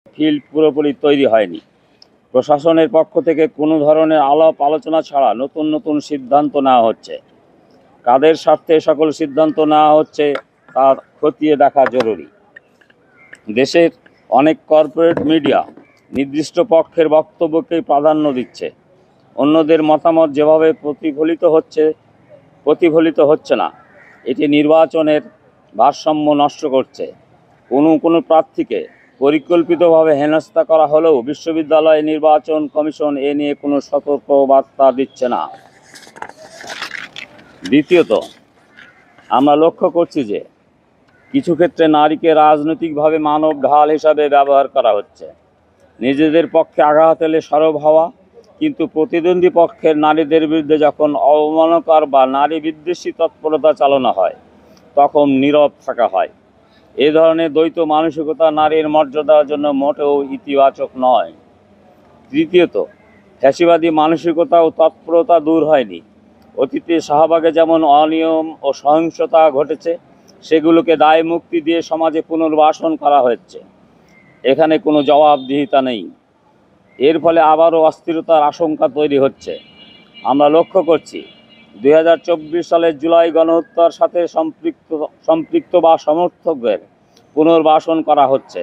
Field পুরোপুরি তৈরি হয়নি। প্রশাসনের পক্ষ থেকে কোনো ধরনের আলাপ আলোচনা ছাড়া নতুন নতুন সিদ্ধান্ত নেওয়া হচ্ছে। কাদের স্বার্থে সকল সিদ্ধান্ত নেওয়া হচ্ছে তা খতিয়ে দেখা জরুরি। দেশের অনেক কর্পোরেট মিডিয়া নির্দিষ্ট পক্ষের বক্তব্যকেই প্রাধান্য দিচ্ছে। অন্যদের মতামত যেভাবে প্রতিফলিত হচ্ছে না, এটি নির্বাচনের ভারসাম্য নষ্ট করছে। কোনো প্রার্থীকে পরিকল্পিতভাবে হেনস্থা করা হলেও বিশ্ববিদ্যালয় নির্বাচন কমিশন এ নিয়ে কোনো সতর্ক বার্তা দিচ্ছে না। দ্বিতীয়ত, আমরা লক্ষ্য করছি যে কিছু ক্ষেত্রে নারীকে রাজনৈতিকভাবে মানব ঢাল হিসাবে ব্যবহার করা হচ্ছে। নিজেদের পক্ষে আঘাত এলে সরব হওয়া, কিন্তু প্রতিদ্বন্দ্বী পক্ষের নারীদের বিরুদ্ধে যখন অবমাননাকর বা নারী বিদ্বেষী তৎপরতা চালানো হয়, তখন নীরব থাকা হয়। এ ধরনের দ্বৈত মানসিকতা নারীর মর্যাদার জন্য মোটেও ইতিবাচক নয়। তৃতীয়ত, ফ্যাসিবাদী মানসিকতা ও তৎপরতা দূর হয়নি। অতীতে শাহবাগে যেমন অনিয়ম ও সহিংসতা ঘটেছে, সেগুলোকে দায় মুক্তি দিয়ে সমাজে পুনর্বাসন করা হচ্ছে। এখানে কোনো জবাবদিহিতা নেই। এর ফলে আবারও অস্থিরতার আশঙ্কা তৈরি হচ্ছে। আমরা লক্ষ্য করছি 2024 সালের জুলাই গণহত্যার সাথে সম্পৃক্ত বা সমর্থকদের পুনর্বাসন করা হচ্ছে।